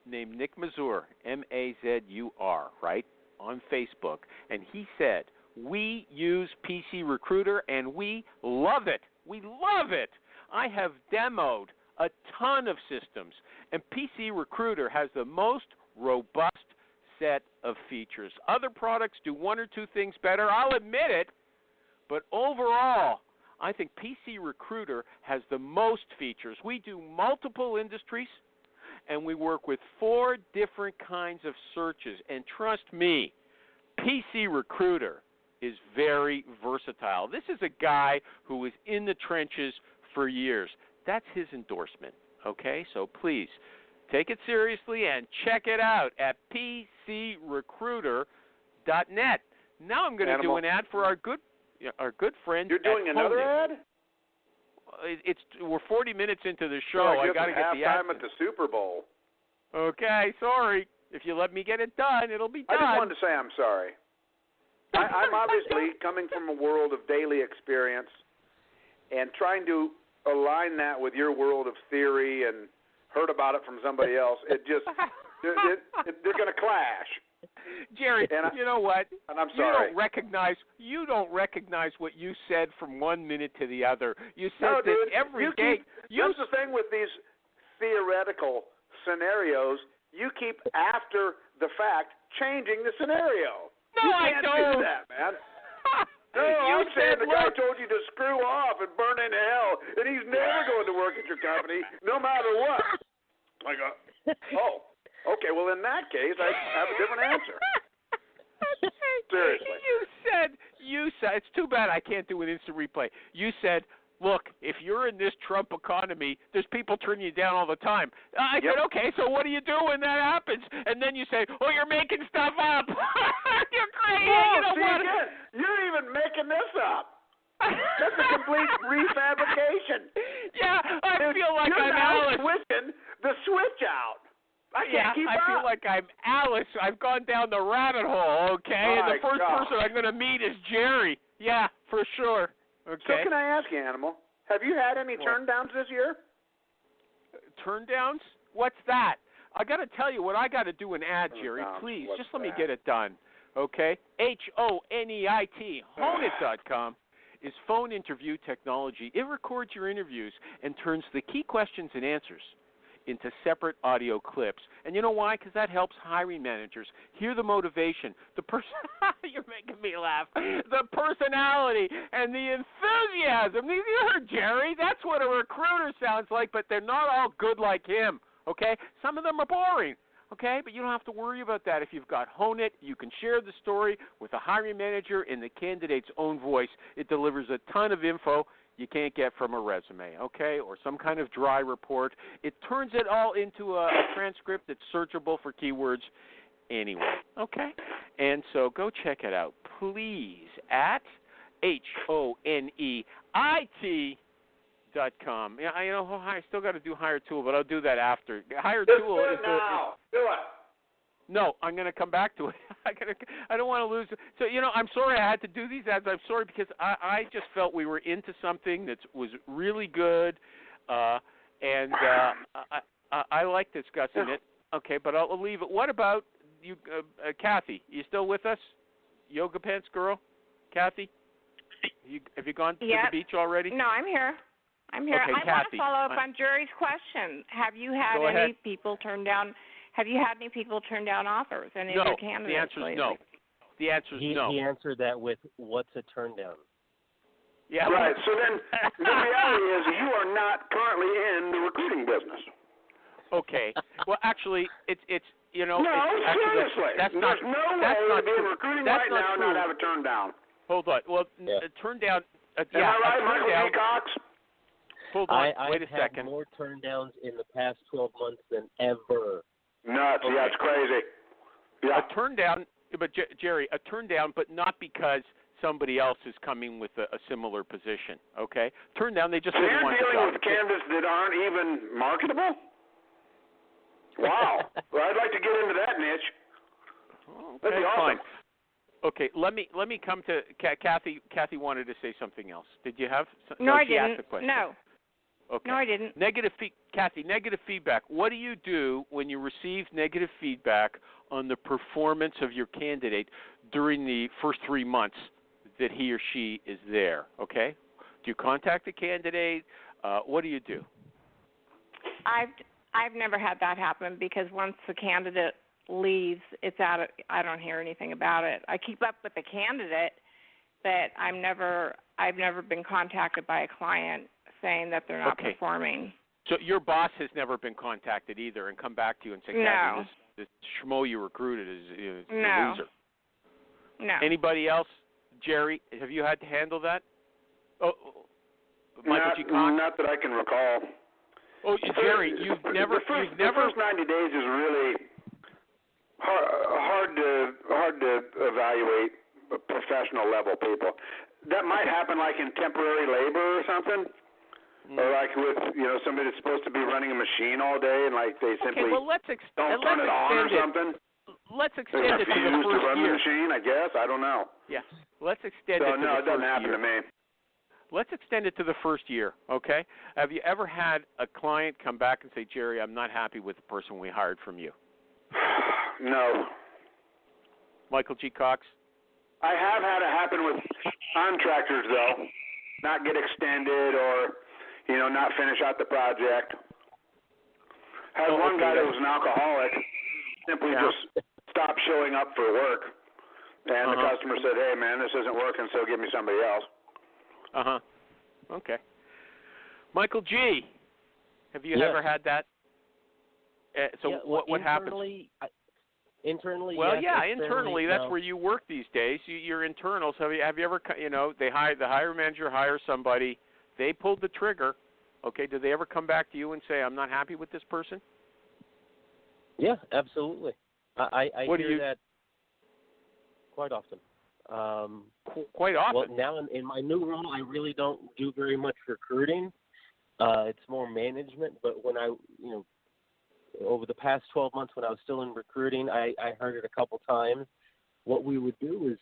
named Nick Mazur, M-A-Z-U-R, right, on Facebook, and he said, we use PC Recruiter, and we love it. We love it. I have demoed a ton of systems, and PC Recruiter has the most robust set of features. Other products do one or two things better, I'll admit it, but overall, I think PC Recruiter has the most features. We do multiple industries, and we work with 4 different kinds of searches, and trust me, PC Recruiter is very versatile. This is a guy who is in the trenches for years. That's his endorsement, okay? So please, take it seriously and check it out at pcrecruiter.net. Now I'm going to do an ad for our good friend. You're doing another ad? We're 40 minutes into the show. I got to get the ad. Halftime at the Super Bowl. Okay, sorry. If you let me get it done, it'll be done. I just wanted to say I'm sorry. I'm obviously coming from a world of daily experience and trying to align that with your world of theory and heard about it from somebody else. It just they're going to clash. Jerry, you know what? And I'm sorry. You don't recognize what you said from one minute to the other. You said this every day. That's the thing with these theoretical scenarios. You keep after the fact changing the scenario. No, I don't. Do that, man. No, I'm saying the guy told you to screw off and burn into hell, and he's never going to work at your company, no matter what. I go, okay, well, in that case, I have a different answer. Seriously. You said, it's too bad I can't do an instant replay. You said, look, if you're in this Trump economy, there's people turning you down all the time. I said, okay, so what do you do when that happens? And then you say, you're making stuff up. You're crazy. Again, you're even making this up. That's a complete refabrication. Yeah, I feel like I'm Alice. Switching the switch out. I can't keep up. I feel like I'm Alice. I've gone down the rabbit hole, okay? And the first person I'm going to meet is Jerry. Yeah, for sure. Okay. So can I ask you, Animal, have you had any turndowns this year? Turndowns? What's that? I got to tell you what I got to do an ad, Jerry. Please, just let me get it done. Okay? HONEIT, Honeit.com is phone interview technology. It records your interviews and turns the key questions and answers into separate audio clips. And you know why? Because that helps hiring managers hear the motivation, the you're making me laugh, the personality and the enthusiasm. You heard Jerry. That's what a recruiter sounds like, but they're not all good like him, okay? Some of them are boring, okay? But you don't have to worry about that. If you've got Honeit, you can share the story with a hiring manager in the candidate's own voice. It delivers a ton of info you can't get from a resume, okay, or some kind of dry report. It turns it all into a transcript that's searchable for keywords anyway, okay? And so go check it out, please, at HONEIT.com. Yeah, I still got to do Hire Tool, but I'll do that after. Hire Tool is now. Do it. No, I'm going to come back to it. I don't want to lose it. So, I'm sorry I had to do these ads. I'm sorry because I just felt we were into something that was really good, and I like discussing it. Okay, but I'll leave it. What about you, Cathy? You still with us? Yoga Pants Girl? Kathy? Have you gone to the beach already? No, I'm here. Okay, I want Cathy, to follow up on Jerry's question. Have you had any people turn down? Have you had any people turn down offers? Any of your candidates? The answer is no. The answer is no. He answered that with, what's a turn down? Yeah. Right. So then the reality is you are not currently in the recruiting business. Okay. Well, actually, it's No, actually, seriously. That's There's no way to be in recruiting right now and not have a turn down. Hold on. Well, turn down. Am I right, Michael J. Cox? Hold on. Wait a I've second. had more turn downs in the past 12 months than ever. Nuts. Okay. Yeah, it's crazy. Yeah. A turn down, but Jerry, a turn down, but not because somebody else is coming with a similar position. Okay. Turn down. They just didn't want to. You're dealing with candidates that aren't even marketable. Wow. Well, I'd like to get into that niche. Okay, That'd be awesome. fine. Okay, let me come to Cathy. Cathy wanted to say something else. Did you have? No, I she asked didn't. a question. No. Okay. No, I didn't. Cathy, negative feedback. What do you do when you receive negative feedback on the performance of your candidate during the first 3 months that he or she is there? Okay. Do you contact the candidate? What do you do? I've never had that happen because once the candidate leaves, it's out of, I don't hear anything about it. I keep up with the candidate, but I've never been contacted by a client saying that they're not performing. So your boss has never been contacted either and come back to you and say, Cathy, this schmo you recruited is a loser. No. Anybody else? Jerry, have you had to handle that? Michael G. Cox? Not that I can recall. Oh, Jerry, you've never. The first 90 days is really hard to evaluate professional level people. That might happen like in temporary labor or something, or like with somebody that's supposed to be running a machine all day and like they simply don't turn it on or something. Let's extend it to the first to run year. The machine, I guess. I don't know. Yeah, let's extend it to the first year. No, it doesn't happen to me. Let's extend it to the first year, okay? Have you ever had a client come back and say, Jerry, I'm not happy with the person we hired from you? No. Michael G. Cox? I have had it happen with contractors, though. Not get extended or, not finish out the project. Had one guy that was an alcoholic simply just stopped showing up for work. And the customer said, hey, man, this isn't working, so give me somebody else. Okay. Michael G., have you ever had that? What happens? Internally, well, yes. Internally, that's where you work these days. Your internals. Have you ever? The hiring manager hires somebody. They pulled the trigger. Okay. Do they ever come back to you and say, "I'm not happy with this person"? Yeah, absolutely. I hear that quite often. Quite often. Well, now in my new role, I really don't do very much recruiting. It's more management. But when over the past 12 months when I was still in recruiting, I heard it a couple times. What we would do is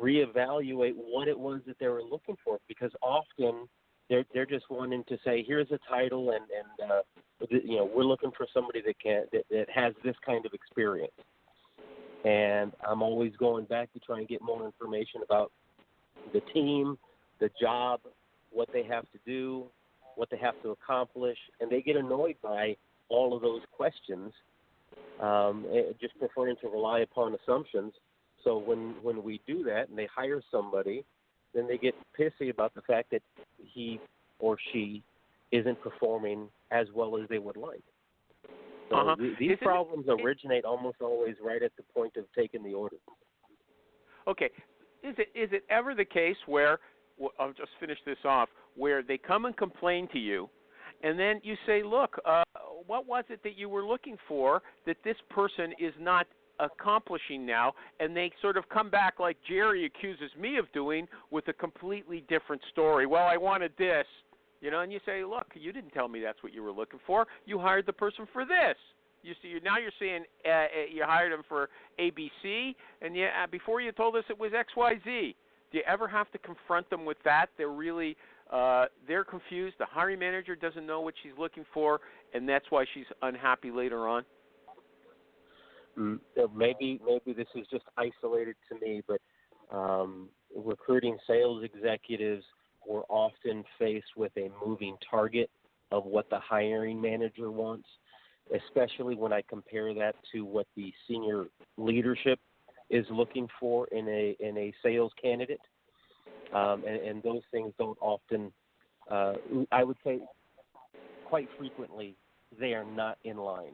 reevaluate what it was that they were looking for, because often they're just wanting to say, here's a title, and we're looking for somebody that has this kind of experience. And I'm always going back to try and get more information about the team, the job, what they have to do, what they have to accomplish, and they get annoyed by all of those questions, just preferring to rely upon assumptions. So when we do that and they hire somebody, then they get pissy about the fact that he or she isn't performing as well as they would like. So these problems originate almost always right at the point of taking the order. Okay. Is it ever the case where, I'll just finish this off, where they come and complain to you, and then you say, look, what was it that you were looking for that this person is not accomplishing now, and they sort of come back like Jerry accuses me of doing with a completely different story. Well, I wanted this, and you say, look, you didn't tell me that's what you were looking for. You hired the person for this. You see, now you're saying you hired him for ABC, and before you told us it was XYZ. Do you ever have to confront them with that? They're really they're confused. The hiring manager doesn't know what she's looking for, and that's why she's unhappy later on. Maybe this is just isolated to me, but recruiting sales executives were often faced with a moving target of what the hiring manager wants, especially when I compare that to what the senior leadership is looking for in a sales candidate. And those things don't often, I would say quite frequently, they are not in line.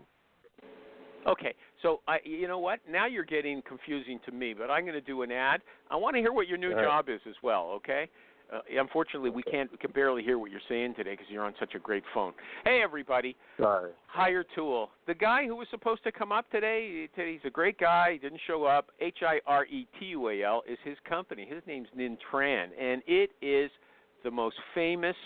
Okay, so you know what? Now you're getting confusing to me, but I'm going to do an ad. I want to hear what your new job is as well, okay? Unfortunately, we can barely hear what you're saying today because you're on such a great phone. Hey, everybody. Sorry. Hire Tool. The guy who was supposed to come up today, he's a great guy. He didn't show up. HireTual is his company. His name's Ninh Tran, and it is the most famous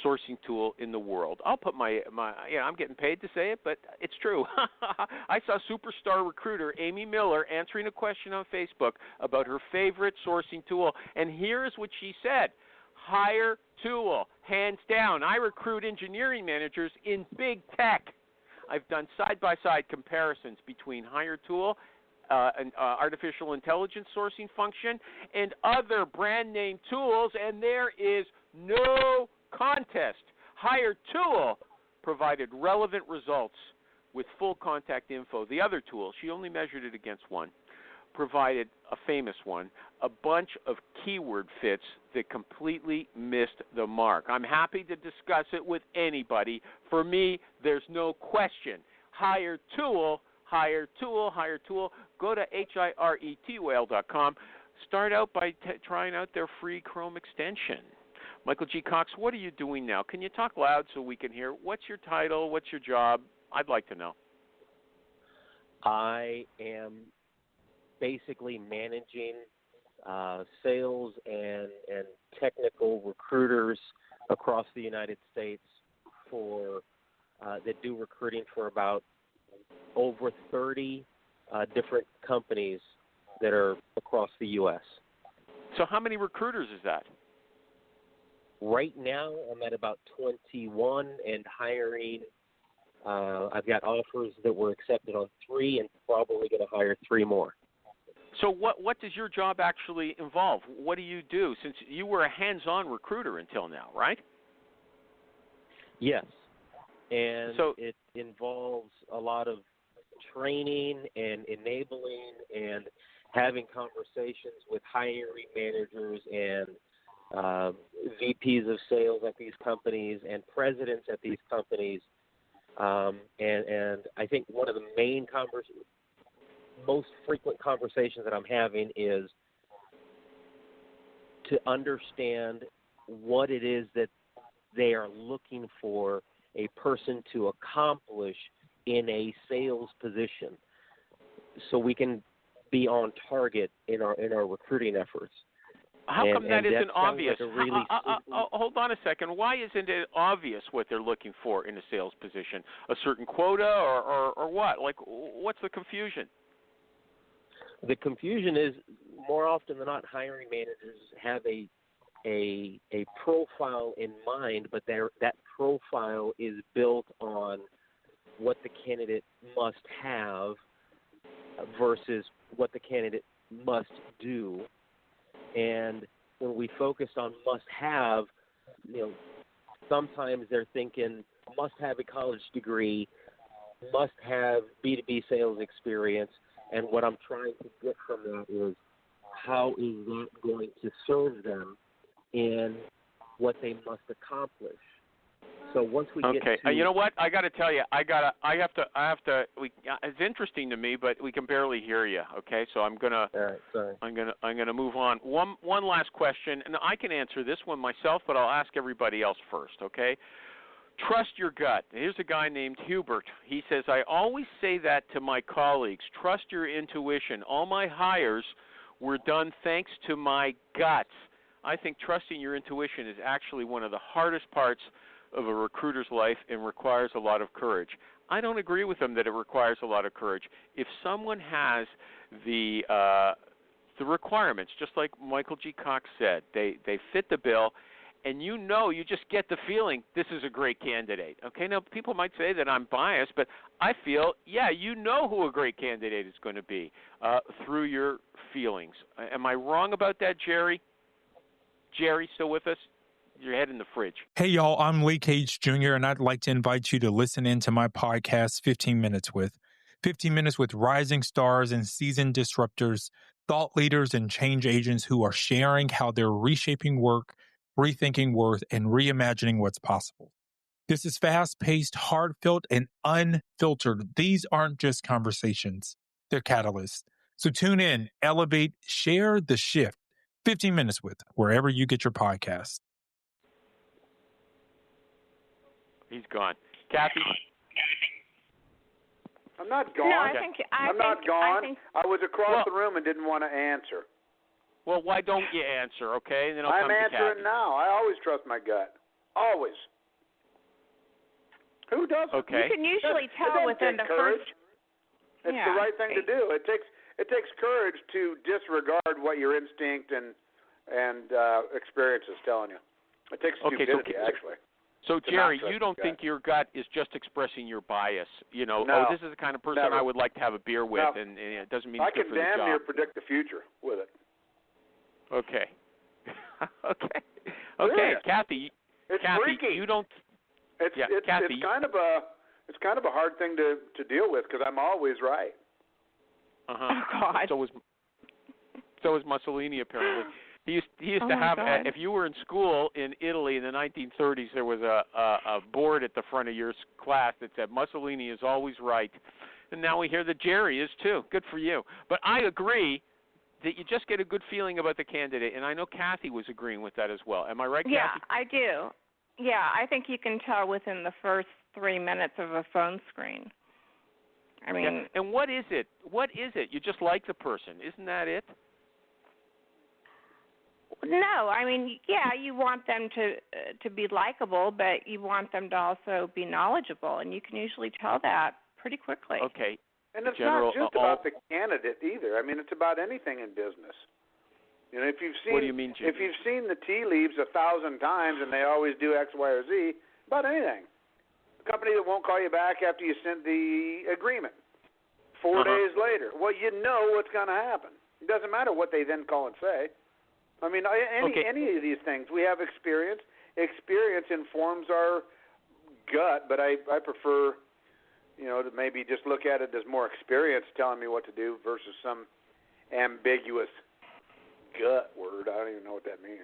sourcing tool in the world. I'll put my I'm getting paid to say it, but it's true. I saw superstar recruiter Amy Miller answering a question on Facebook about her favorite sourcing tool, and here's what she said. Hire Tool, hands down. I recruit engineering managers in big tech. I've done side-by-side comparisons between Hire Tool, an artificial intelligence sourcing function, and other brand name tools, and there is no contest. Hire Tool provided relevant results with full contact info. The other tool, she only measured it against one, provided a famous one, a bunch of keyword fits that completely missed the mark. I'm happy to discuss it with anybody. For me, there's no question. Hire Tool, Hire Tool, Hire Tool. Go to HireTual.com. Start out by trying out their free Chrome extension. Michael G. Cox, what are you doing now? Can you talk loud so we can hear? What's your title? What's your job? I'd like to know. I am basically managing sales and technical recruiters across the United States for that do recruiting for about over 30 different companies that are across the U.S. So how many recruiters is that? Right now, I'm at about 21 and hiring. I've got offers that were accepted on 3 and probably going to hire 3 more. So what does your job actually involve? What do you do? Since you were a hands-on recruiter until now, right? Yes. And so it involves a lot of training and enabling and having conversations with hiring managers and VPs of sales at these companies and presidents at these companies. And I think one of the main most frequent conversations that I'm having is to understand what it is that they are looking for a person to accomplish in a sales position so we can be on target in our recruiting efforts. How come that isn't obvious? Hold on a second. Why isn't it obvious what they're looking for in a sales position? A certain quota or what? Like, what's the confusion? The confusion is more often than not hiring managers have a a profile in mind, but that profile is built on what the candidate must have versus what the candidate must do. And when we focus on must have, sometimes they're thinking must have a college degree, must have B2B sales experience. And what I'm trying to get from that is how is that going to serve them in what they must accomplish. So once we get to you know what? I got to tell you, I have to. It's interesting to me, but we can barely hear you. Okay, so I'm gonna. All right, sorry. I'm gonna move on. One last question, and I can answer this one myself, but I'll ask everybody else first. Okay. Trust your gut. Here's a guy named Hubert. He says, I always say that to my colleagues. Trust your intuition. All my hires were done thanks to my guts. I think trusting your intuition is actually one of the hardest parts of a recruiter's life and requires a lot of courage. I don't agree with him that it requires a lot of courage. If someone has the requirements, just like Michael G. Cox said, they fit the bill, and you just get the feeling this is a great candidate. Okay, now people might say that I'm biased, but I feel, you know who a great candidate is going to be through your feelings. Am I wrong about that, Jerry? Jerry, still with us? Your head in the fridge. Hey, y'all, I'm Lee Cage Jr., and I'd like to invite you to listen in to my podcast, 15 Minutes With. 15 Minutes with rising stars and seasoned disruptors, thought leaders, and change agents who are sharing how they're reshaping work, rethinking worth, and reimagining what's possible. This is fast-paced, heartfelt, and unfiltered. These aren't just conversations. They're catalysts. So tune in, elevate, share the shift. 15 Minutes With, wherever you get your podcasts. He's gone. Cathy? I'm not gone. No, I'm not gone. I was across the room and didn't want to answer. Well, why don't you answer, okay? And then I'm answering now. I always trust my gut. Always. Who doesn't? Okay. You can usually tell within the first. It's the right thing to do. It takes courage to disregard what your instinct and experience is telling you. It takes stupidity, actually. So, Jerry, you don't think your gut is just expressing your bias? No, this is the kind of person I would like to have a beer with, and it doesn't mean it's good for the job. I can damn near predict the future with it. Okay. Okay, really? Cathy. It's Cathy, freaky. you don't. Cathy. It's kind of a hard thing to deal with because I'm always right. Oh God. So was Mussolini apparently. He used to have. If you were in school in Italy in the 1930s, there was a board at the front of your class that said Mussolini is always right, and now we hear that Jerry is too. Good for you. But I agree that you just get a good feeling about the candidate, and I know Cathy was agreeing with that as well. Am I right, Yeah, Cathy? I do. Yeah, I think you can tell within the first 3 minutes of a phone screen. I mean, and what is it? What is it? You just like the person, isn't that it? No, I mean, you want them to be likable, but you want them to also be knowledgeable, and you can usually tell that pretty quickly. Okay. And it's not just about the candidate either. I mean, it's about anything in business. If you've seen what do you mean, Jim? If you've seen the tea leaves 1,000 times and they always do X, Y, or Z, about anything. A company that won't call you back after you sent the agreement 4 days later. Well, you know what's going to happen. It doesn't matter what they then call and say. I mean, any of these things, we have experience. Experience informs our gut, but I prefer, to maybe just look at it as more experience telling me what to do versus some ambiguous gut word. I don't even know what that means.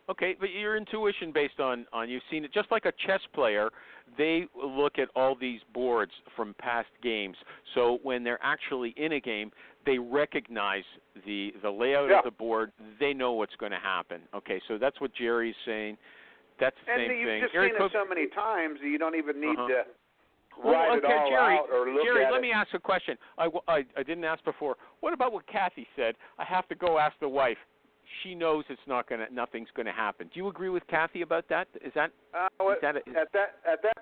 Okay, but your intuition based on you've seen it, just like a chess player, they look at all these boards from past games. So when they're actually in a game, they recognize the layout of the board. They know what's going to happen. Okay, so that's what Jerry's saying. That's the same thing. And you've just seen it so many times that you don't even need to write it all Jerry, out or look Jerry, at it. let me ask a question. I didn't ask before. What about what Cathy said? I have to go ask the wife. She knows nothing's going to happen. Do you agree with Cathy about that? At that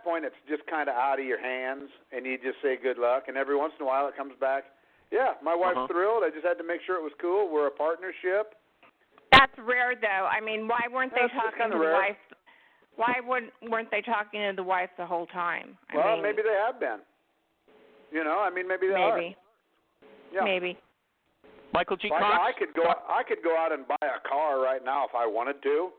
point, it's just kind of out of your hands, and you just say good luck. And every once in a while, it comes back. Yeah, my wife's thrilled. I just had to make sure it was cool. We're a partnership. That's rare, though. I mean, why weren't they talking to the rare. wife? Why weren't they talking to the wife the whole time? I mean, maybe they have been. You know, I mean, maybe they are. Yeah. Maybe. Michael G. Cox? I could go out and buy a car right now if I wanted to.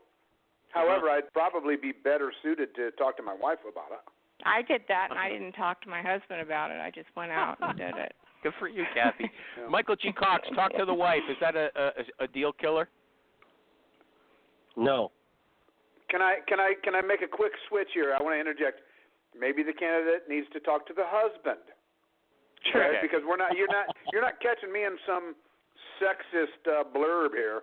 However, I'd probably be better suited to talk to my wife about it. I did that, and I didn't talk to my husband about it. I just went out and did it. Good for you, Cathy. Michael G. Cox, talk to the wife. Is that a deal killer? No. Can I make a quick switch here? I want to interject. Maybe the candidate needs to talk to the husband. Sure. Okay? Because you're not catching me in some sexist blurb here.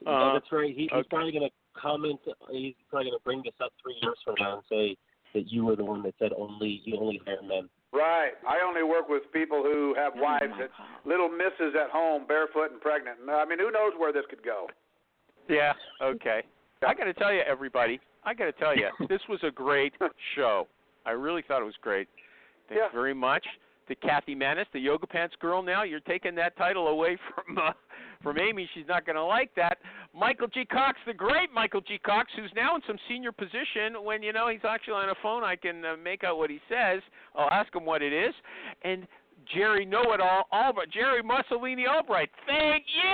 That's right. He's probably going to comment. He's probably going to bring this up 3 years from now and say that you were the one that said you only hire men. Right. I only work with people who have wives that little misses at home, barefoot and pregnant. I mean, who knows where this could go? Yeah. Okay. I got to tell you, everybody. This was a great show. I really thought it was great. Thanks very much to Cathy Mannis, the Yoga Pants girl. Now you're taking that title away from Amy. She's not going to like that. Michael G. Cox, the great Michael G. Cox, who's now in some senior position. When he's actually on a phone, I can make out what he says. I'll ask him what it is. And Jerry Know-It-All, Albright, Jerry Mussolini Albright. Thank you.